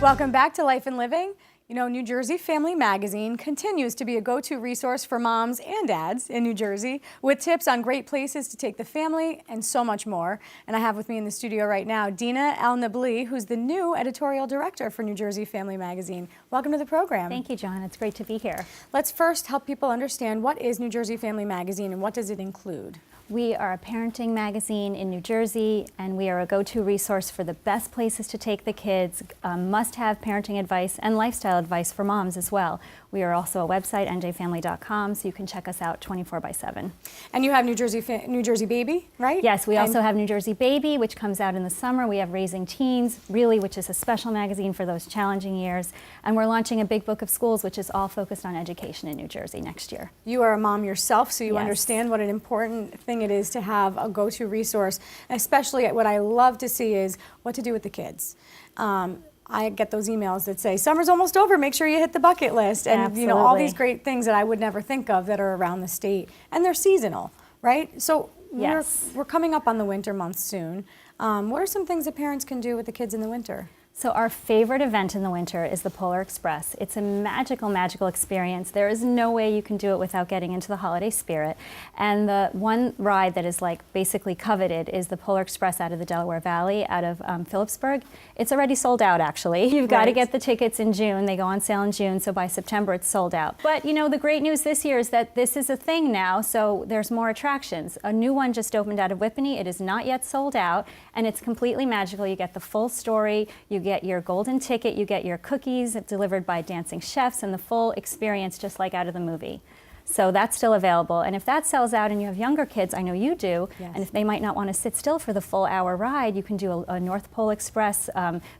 Welcome back to Life and Living. You know, New Jersey Family Magazine continues to be a go-to resource for moms and dads in New Jersey with tips on great places to take the family and so much more. And I have with me in the studio right now Dina El Nabli, who's the new editorial director for New Jersey Family Magazine. Welcome to the program. Thank you, Joanna. It's great to be here. Let's first help people understand what is New Jersey Family Magazine and what does it include? We are a parenting magazine in New Jersey, and we are a go-to resource for the best places to take the kids, must-have parenting advice and lifestyle advice for moms as well. We are also a website, njfamily.com, so you can check us out 24/7. And you have New Jersey Baby, right? Yes, we also have New Jersey Baby, which comes out in the summer. We have Raising Teens, really, which is a special magazine for those challenging years. And we're launching a big book of schools, which is all focused on education in New Jersey next year. You are a mom yourself, so you Yes. understand what an important thing it is to have a go-to resource. Especially what I love to see is what to do with the kids. I get those emails that say, summer's almost over, make sure you hit the bucket list. And Absolutely. you know, all these great things that I would never think of that are around the state. And they're seasonal, right? So Yes. we're coming up on the winter months soon. What are some things that parents can do with the kids in the winter? So our favorite event in the winter is the Polar Express. It's a magical, magical experience. There is no way you can do it without getting into the holiday spirit. And the one ride that is like basically coveted is the Polar Express out of the Delaware Valley, out of Phillipsburg. It's already sold out, actually. You've got to get the tickets in June. They go on sale in June, so by September it's sold out. But you know, the great news this year is that this is a thing now, so there's more attractions. A new one just opened out of Whippany. It is not yet sold out, and it's completely magical. You get the full story. You get your golden ticket, you get your cookies delivered by dancing chefs, and the full experience just like out of the movie. So that's still available. And if that sells out and you have younger kids, I know you do, yes. and if they might not want to sit still for the full hour ride, you can do a North Pole Express.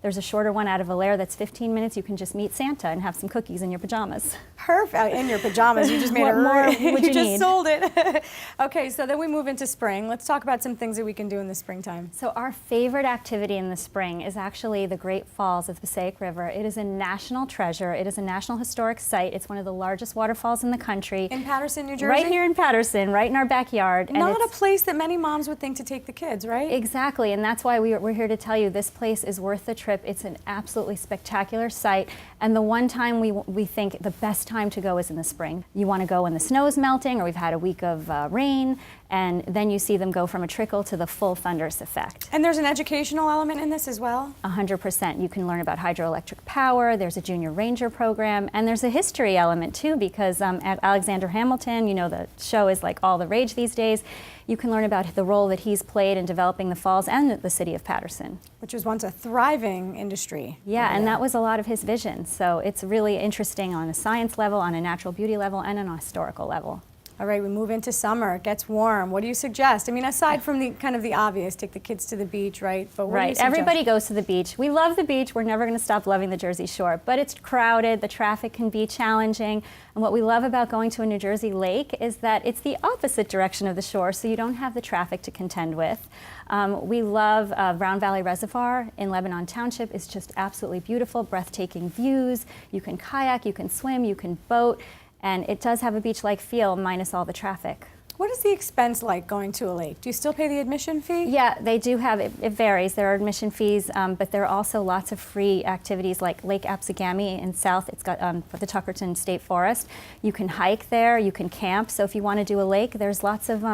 There's a shorter one out of Vallejo that's 15 minutes. You can just meet Santa and have some cookies in your pajamas. Perfect. In your pajamas. You just made What it. more would you just need? sold it. Okay, so then we move into spring. Let's talk about some things that we can do in the springtime. So our favorite activity in the spring is actually the Great Falls of the Passaic River. It is a national treasure. It is a National Historic Site. It's one of the largest waterfalls in the country. In Paterson, New Jersey? Right here in Paterson, right in our backyard. And Not a place that many moms would think to take the kids, right? Exactly, and that's why we're here to tell you this place is worth the trip. It's an absolutely spectacular site, and the one time we think the best time to go is in the spring. You want to go when the snow's melting, or we've had a week of rain, and then you see them go from a trickle to the full thunderous effect. And there's an educational element in this as well? 100%. You can learn about hydroelectric power, there's a junior ranger program, and there's a history element too, because at Alexander Hamilton, you know, the show is like all the rage these days. You can learn about the role that he's played in developing the falls and the city of Paterson. Which was once a thriving industry. Yeah, and that was a lot of his vision. So it's really interesting on a science level, on a natural beauty level, and on a historical level. All right, we move into summer. It gets warm. What do you suggest? I mean, aside from the kind of the obvious, take the kids to the beach, right? But what do you Right, suggest? everybody goes to the beach. We love the beach. We're never going to stop loving the Jersey Shore, but it's crowded. The traffic can be challenging. And what we love about going to a New Jersey lake is that it's the opposite direction of the shore, so you don't have the traffic to contend with. We love Brown Valley Reservoir in Lebanon Township. It's just absolutely beautiful, breathtaking views. You can kayak, you can swim, you can boat. And it does have a beach-like feel, minus all the traffic. What is the expense like going to a lake? Do you still pay the admission fee? Yeah, they do have, it varies. There are admission fees, but there are also lots of free activities like Lake Absegami in South. It's got the Tuckerton State Forest. You can hike there, you can camp. So if you want to do a lake, there's lots of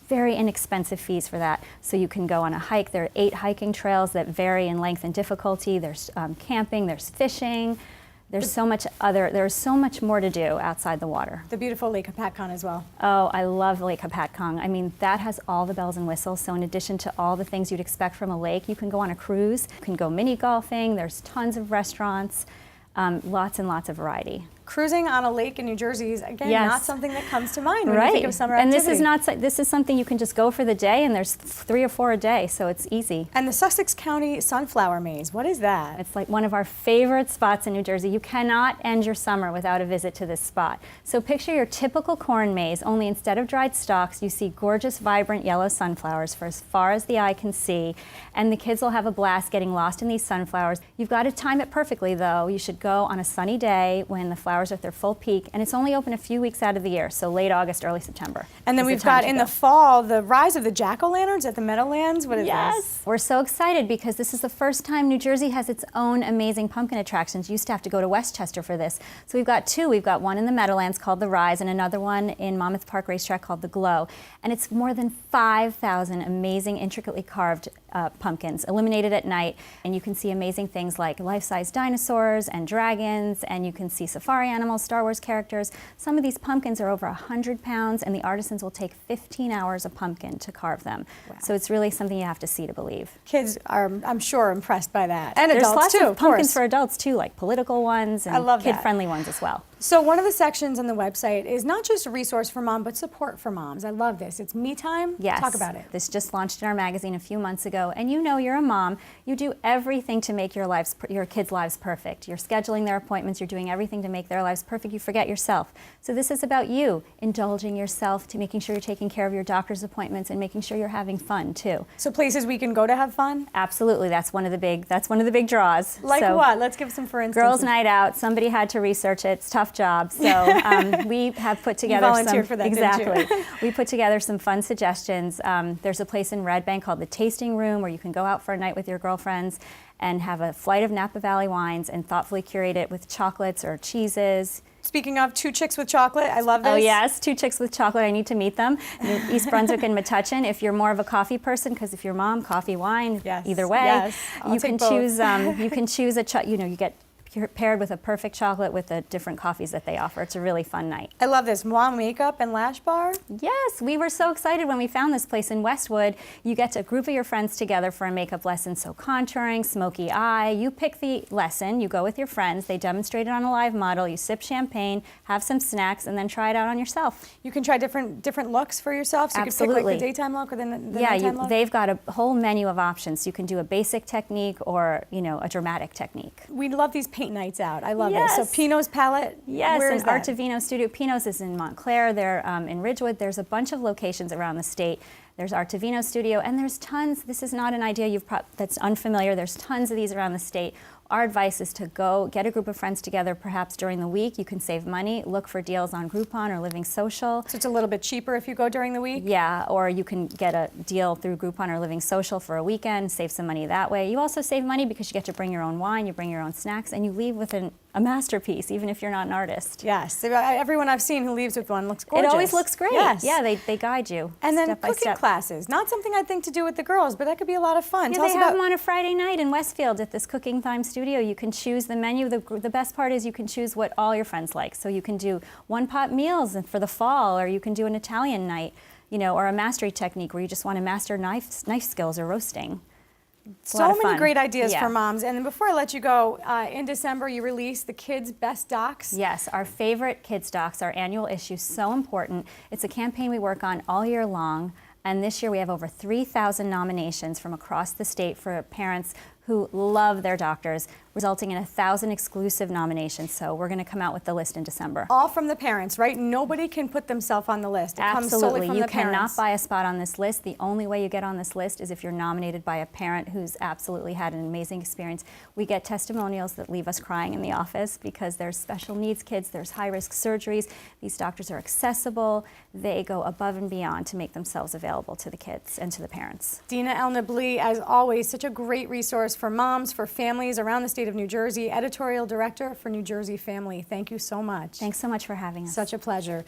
very inexpensive fees for that. So you can go on a hike. There are 8 hiking trails that vary in length and difficulty. There's camping, there's fishing. There's so much more to do outside the water. The beautiful Lake Hopatcong as well. Oh, I love Lake Hopatcong. I mean, that has all the bells and whistles. So in addition to all the things you'd expect from a lake, you can go on a cruise, you can go mini golfing, there's tons of restaurants, lots and lots of variety. Cruising on a lake in New Jersey is, again, Yes. not something that comes to mind when Right. you think of summer And activity. this is something you can just go for the day, and there's 3 or 4 a day, so it's easy. And the Sussex County Sunflower Maze, what is that? It's like one of our favorite spots in New Jersey. You cannot end your summer without a visit to this spot. So picture your typical corn maze, only instead of dried stalks, you see gorgeous, vibrant yellow sunflowers for as far as the eye can see. And the kids will have a blast getting lost in these sunflowers. You've got to time it perfectly, though. You should go on a sunny day when the flowers flowers at their full peak, and it's only open a few weeks out of the year, so late August, early September. And then we've got in the fall the rise of the jack-o'-lanterns at the Meadowlands. What is this? Yes, we're so excited because this is the first time New Jersey has its own amazing pumpkin attractions. You used to have to go to Westchester for this. So we've got two. We've got one in the Meadowlands called the Rise and another one in Monmouth Park Racetrack called the Glow. And it's more than 5,000 amazing, intricately carved pumpkins illuminated at night, and you can see amazing things like life-size dinosaurs and dragons, and you can see safari animals, Star Wars characters. Some of these pumpkins are over 100 pounds, and the artisans will take 15 hours a pumpkin to carve them. Wow. So it's really something you have to see to believe. Kids are, I'm sure, impressed by that. And there's adults lots too, of pumpkins for adults too, like political ones and kid-friendly ones as well. So one of the sections on the website is not just a resource for mom, but support for moms. I love this. It's Me Time. Yes. Talk about it. This just launched in our magazine a few months ago, and you know you're a mom. You do everything to make your kids' lives perfect. You're scheduling their appointments. You're doing everything to make their lives perfect. You forget yourself. So this is about you indulging yourself, to making sure you're taking care of your doctor's appointments and making sure you're having fun too. So places we can go to have fun? Absolutely. That's one of the big draws. Like what? Let's give some for instance. Girls' night out. Somebody had to research it. It's a tough job. So we have put together you volunteered for that, exactly. Didn't you? We put together some fun suggestions. There's a place in Red Bank called the Tasting Room where you can go out for a night with your girlfriends and have a flight of Napa Valley wines and thoughtfully curate it with chocolates or cheeses. Speaking of, 2 chicks with chocolate, I love this. Oh yes, 2 chicks with chocolate. I need to meet them. East Brunswick and Metuchen. If you're more of a coffee person, because if you're mom, coffee, wine, yes. either way, yes. you can choose. You can choose you get paired with a perfect chocolate with the different coffees that they offer. It's a really fun night. I love this. Mom Makeup and Lash Bar. Yes, we were so excited when we found this place in Westwood. You get a group of your friends together for a makeup lesson. So contouring, smoky eye, you pick the lesson, you go with your friends, they demonstrate it on a live model, you sip champagne, have some snacks, and then try it out on yourself. You can try different looks for yourself. So Absolutely. You can pick like the daytime look or the nighttime look. They've got a whole menu of options. You can do a basic technique or a dramatic technique. We love these paint nights out. I love Yes. it. So Pino's Palette. Yes, where and is that? Artevino Studio. Pino's is in Montclair. They're in Ridgewood. There's a bunch of locations around the state. There's Artevino Studio, and there's tons. This is not an idea that's unfamiliar. There's tons of these around the state. Our advice is to go get a group of friends together perhaps during the week. You can save money. Look for deals on Groupon or Living Social. So it's a little bit cheaper if you go during the week? Yeah, or you can get a deal through Groupon or Living Social for a weekend, save some money that way. You also save money because you get to bring your own wine, you bring your own snacks, and you leave with a masterpiece, even if you're not an artist. Yes. Everyone I've seen who leaves with one looks gorgeous. It always looks great. Yes. Yeah, they guide you And then step by cooking step. classes. Not something I think to do with the girls, but that could be a lot of fun. Yeah, Tell they us have about them on a Friday night in Westfield at this Cooking Time studio. You can choose the menu. The best part is you can choose what all your friends like. So you can do one-pot meals for the fall, or you can do an Italian night, or a mastery technique where you just want to master knife skills or roasting. so many great ideas Yeah. for moms. And then before I let you go, in December you release the Kids' Best Docs. Yes, our favorite kids docs, our annual issue, so important. It's a campaign we work on all year long. And this year we have over 3,000 nominations from across the state for parents who love their doctors, resulting in 1,000 exclusive nominations. So we're going to come out with the list in December. All from the parents, right? Nobody can put themselves on the list. It comes solely Absolutely. from You the parents. cannot buy a spot on this list. The only way you get on this list is if you're nominated by a parent who's absolutely had an amazing experience. We get testimonials that leave us crying in the office because there's special needs kids, there's high-risk surgeries. These doctors are accessible. They go above and beyond to make themselves available to the kids and to the parents. Dina El Nabli, as always, such a great resource for moms, for families around the state of New Jersey, editorial director for New Jersey Family. Thank you so much. Thanks so much for having us. Such a pleasure.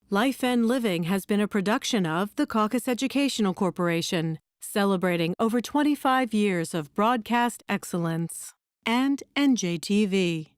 Life and Living has been a production of the Caucus Educational Corporation, celebrating over 25 years of broadcast excellence, and NJTV.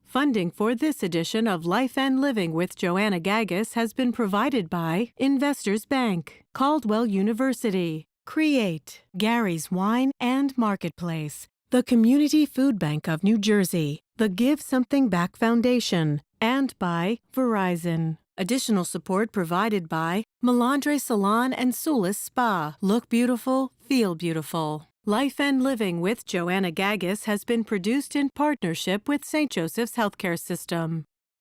Funding for this edition of Life and Living with Joanna Gagis has been provided by Investors Bank, Caldwell University, Create, Gary's Wine and Marketplace, the Community Food Bank of New Jersey, the Give Something Back Foundation, and by Verizon. Additional support provided by Melandre Salon and Sulis Spa. Look beautiful, feel beautiful. Life and Living with Joanna Gagis has been produced in partnership with St. Joseph's Healthcare System.